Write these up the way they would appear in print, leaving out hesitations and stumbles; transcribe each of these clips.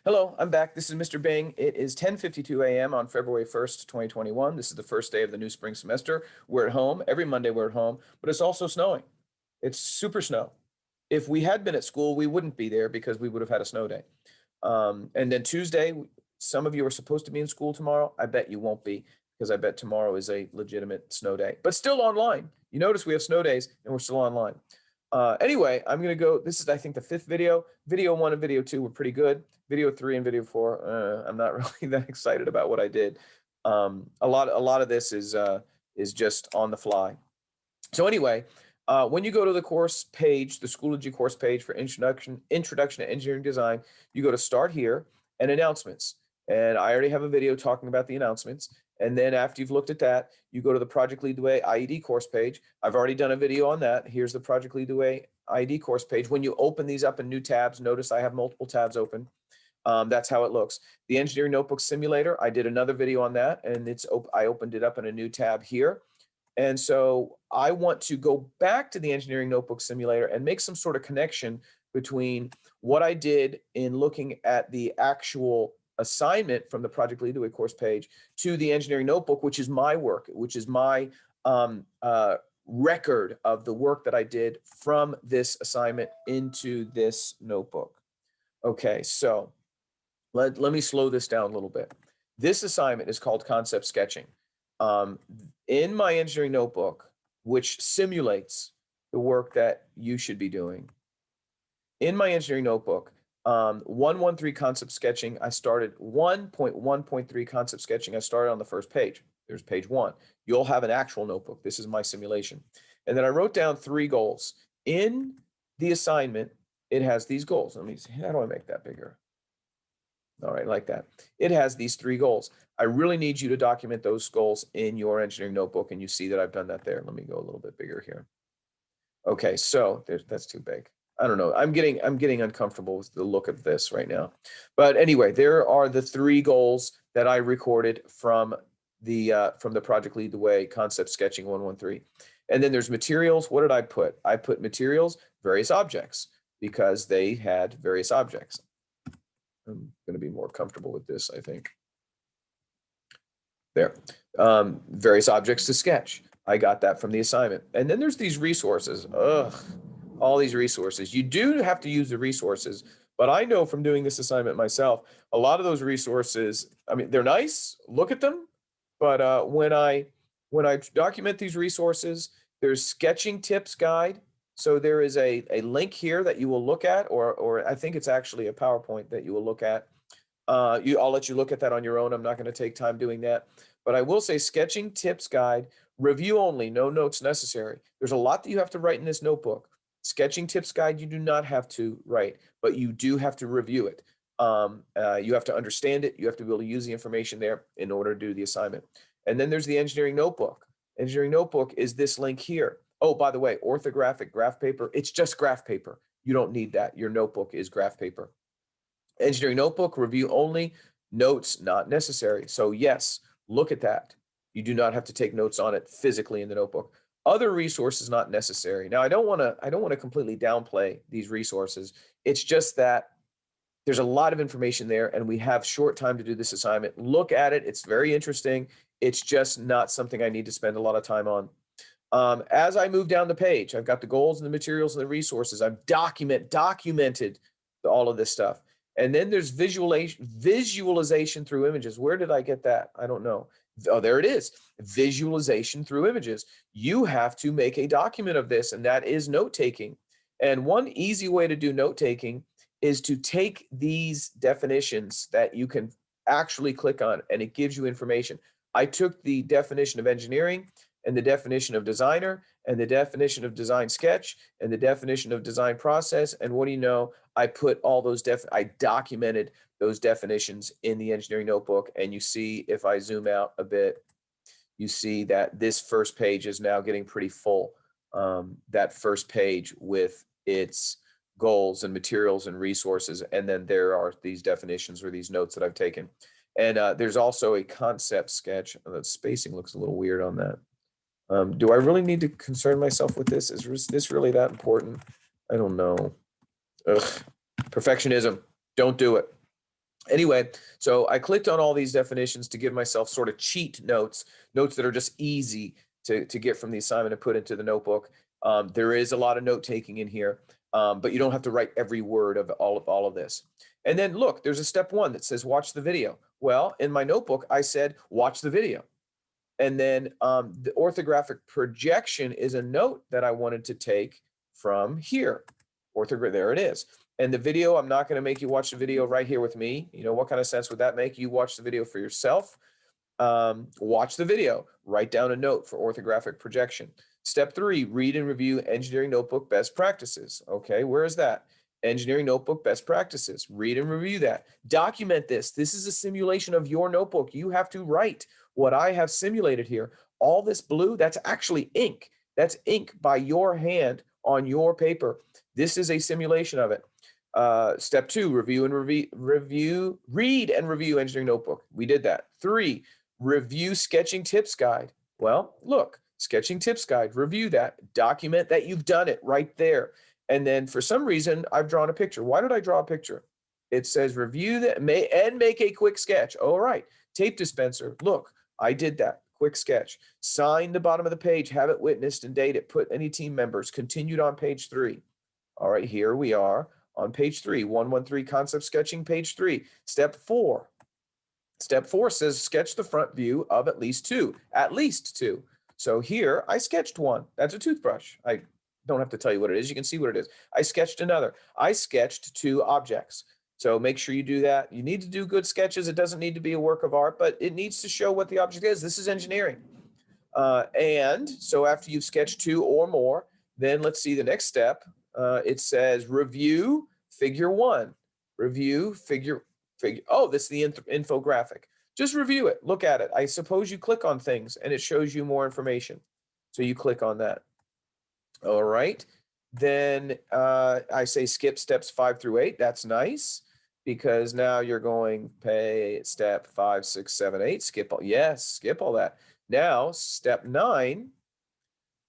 Hello, I'm back. This is Mr. Bing. It is 10:52 a.m. on February 1st, 2021. This is the first day of the new spring semester. We're at home. Every Monday we're at home, but it's also snowing. It's super snow. If we had been at school, we wouldn't be there because we would have had a snow day. And then Tuesday, some of you are supposed to be in school tomorrow. I bet you won't be because I bet tomorrow is a legitimate snow day, but still online. You notice we have snow days and we're still online. Anyway, I'm going to go. This is, I think, the fifth video. Video 1 and video 2 were pretty good. Video 3 and video 4, I'm not really that excited about what I did. A lot of this is just on the fly. So anyway, when you go to the course page, the Schoology course page for Introduction to Engineering Design, you go to Start Here and Announcements. And I already have a video talking about the announcements. And then after you've looked at that, you go to the Project Lead the Way IED course page. I've already done a video on that. Here's the Project Lead the Way IED course page. When you open these up in new tabs, notice I have multiple tabs open. That's how it looks. The Engineering Notebook Simulator, I did another video on that, and I opened it up in a new tab here. And so I want to go back to the Engineering Notebook Simulator and make some sort of connection between what I did in looking at the actual assignment from the Project Lead the Way course page to the Engineering Notebook, which is my work, which is my record of the work that I did from this assignment into this notebook. Okay, so let me slow this down a little bit. This assignment is called Concept Sketching. In my engineering notebook, which simulates the work that you should be doing, in my engineering notebook, 113 concept sketching, I started 1.1.3 concept sketching. I started on the first page. There's page 1. You'll have an actual notebook. This is my simulation. And then I wrote down 3 goals. In the assignment, it has these goals. Let me see. How do I make that bigger? All right, like that. It has these 3 goals. I really need you to document those goals in your engineering notebook, and you see that I've done that there. Let me go a little bit bigger here. Okay, so that's too big. I don't know. I'm getting uncomfortable with the look of this right now. But anyway, there are the 3 goals that I recorded from the Project Lead the Way Concept Sketching 113. And then there's materials. What did I put? I put materials, various objects, because they had various objects. I'm going to be more comfortable with this, I think. There. Various objects to sketch. I got that from the assignment. And then there's these resources. Ugh, all these resources. You do have to use the resources, but I know from doing this assignment myself, a lot of those resources, I mean, they're nice, look at them, but when I document these resources, there's sketching tips guide. So there is a link here that you will look at, or I think it's actually a PowerPoint that you will look at. I'll let you look at that on your own. I'm not going to take time doing that. But I will say sketching tips guide, review only, no notes necessary. There's a lot that you have to write in this notebook. Sketching tips guide, you do not have to write, but you do have to review it. You have to understand it. You have to be able to use the information there in order to do the assignment. And then there's the engineering notebook. Engineering notebook is this link here. Oh, by the way, orthographic graph paper, it's just graph paper. You don't need that. Your notebook is graph paper. Engineering notebook, review only, notes not necessary. So yes, look at that. You do not have to take notes on it physically in the notebook. Other resources not necessary. Now, I don't want to completely downplay these resources. It's just that there's a lot of information there and we have short time to do this assignment. Look at it. It's very interesting. It's just not something I need to spend a lot of time on. As I move down the page, I've got the goals and the materials and the resources. I've documented all of this stuff. And then there's visualization through images. Where did I get that? I don't know. Oh, there it is. Visualization through images. You have to make a document of this, and that is note-taking. And one easy way to do note-taking is to take these definitions that you can actually click on, and it gives you information. I took the definition of engineering and the definition of designer and the definition of design sketch and the definition of design process. And what do you know? I put all those I documented those definitions in the engineering notebook. And you see, if I zoom out a bit, you see that this first page is now getting pretty full. That first page with its goals and materials and resources. And then there are these definitions or these notes that I've taken. And there's also a concept sketch. The spacing looks a little weird on that. Do I really need to concern myself with this? Is this really that important? I don't know. Ugh. Perfectionism. Don't do it. Anyway, so I clicked on all these definitions to give myself sort of cheat notes, notes that are just easy to get from the assignment and put into the notebook. There is a lot of note taking in here, but you don't have to write every word of all of this. And then look, there's a step 1 that says watch the video. Well, in my notebook, I said watch the video. And then the orthographic projection is a note that I wanted to take from here. There it is. And the video, I'm not going to make you watch the video right here with me. You know, what kind of sense would that make? You watch the video for yourself. Watch the video, write down a note for orthographic projection. Step 3, read and review engineering notebook best practices. Okay, where is that? Engineering notebook best practices. Read and review that. Document this. This is a simulation of your notebook. You have to write what I have simulated here. All this blue, that's actually ink. That's ink by your hand on your paper. This is a simulation of it. Step 2, read and review engineering notebook. We did that. 3, review sketching tips guide. Well, look, sketching tips guide, review that, document that you've done it right there. And then for some reason, I've drawn a picture. Why did I draw a picture? It says review that and make a quick sketch. All right, tape dispenser. Look, I did that. Quick sketch. Sign the bottom of the page, have it witnessed and date it. Put any team members. Continued on page 3. All right, here we are on page 3, 113 concept sketching, page 3. Step 4. Step 4 says sketch the front view of at least 2. At least 2. So here I sketched one. That's a toothbrush. I don't have to tell you what it is. You can see what it is. I sketched another. I sketched 2 objects. So make sure you do that. You need to do good sketches. It doesn't need to be a work of art, but it needs to show what the object is. This is engineering. And so after you've sketched 2 or more, then let's see the next step. It says review figure 1. Review figure. Oh, this is the infographic. Just review it. Look at it. I suppose you click on things and it shows you more information. So you click on that. All right. Then I say skip steps 5 through 8. That's nice because now you're going pay step 5, 6, 7, 8. Skip all. Yes, skip all that. Now step 9.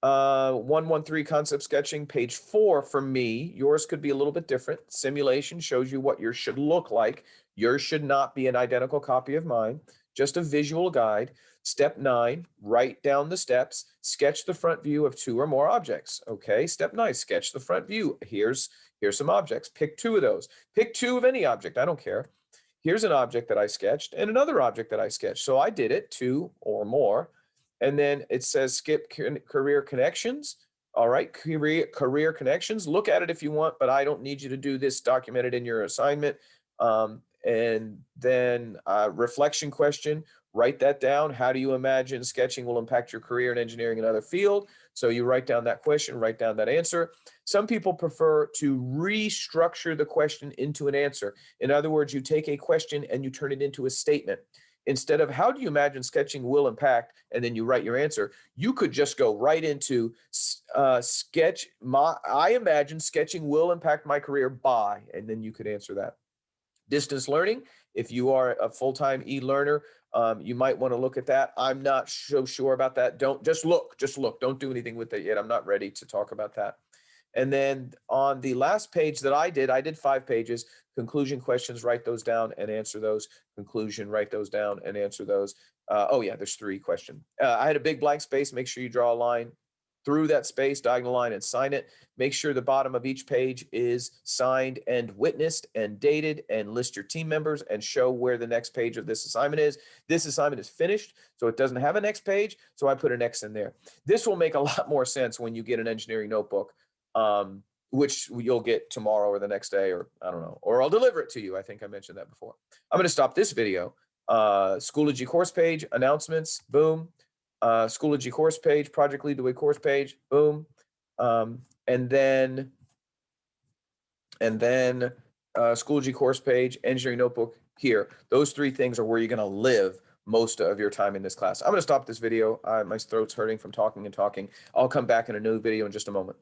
113 concept sketching, page 4 for me. Yours could be a little bit different. Simulation shows you what yours should look like. Yours should not be an identical copy of mine, just a visual guide. Step 9, write down the steps, sketch the front view of 2 or more objects. Okay, step 9, sketch the front view. Here's some objects. Pick 2 of those. Pick 2 of any object, I don't care. Here's an object that I sketched and another object that I sketched. So I did it, 2 or more. And then it says skip career connections. All right, career connections. Look at it if you want, but I don't need you to do this. Documented in your assignment. And then reflection question. Write that down. How do you imagine sketching will impact your career in engineering and other field? So you write down that question, write down that answer. Some people prefer to restructure the question into an answer. In other words, you take a question and you turn it into a statement. Instead of how do you imagine sketching will impact, and then you write your answer, you could just go right into I imagine sketching will impact my career by, and then you could answer that. Distance learning, if you are a full-time e-learner, you might want to look at that. I'm not so sure about that. Just look. Don't do anything with it yet. I'm not ready to talk about that. And then on the last page that I did 5 pages, conclusion questions, write those down and answer those. Conclusion, write those down and answer those. Oh yeah, there's 3 questions. I had a big blank space. Make sure you draw a line through that space, diagonal line, and sign it. Make sure the bottom of each page is signed and witnessed and dated, and list your team members and show where the next page of this assignment is. This assignment is finished, so it doesn't have a next page, so I put an X in there. This will make a lot more sense when you get an engineering notebook, which you'll get tomorrow or the next day, or I don't know, or I'll deliver it to you. I think I mentioned that before. I'm going to stop this video. Schoology course page, announcements, boom. Schoology course page, project lead the way course page, boom. And then Schoology course page, engineering notebook here. Those 3 things are where you're going to live most of your time in this class. I'm going to stop this video. My throat's hurting from talking and talking. I'll come back in a new video in just a moment.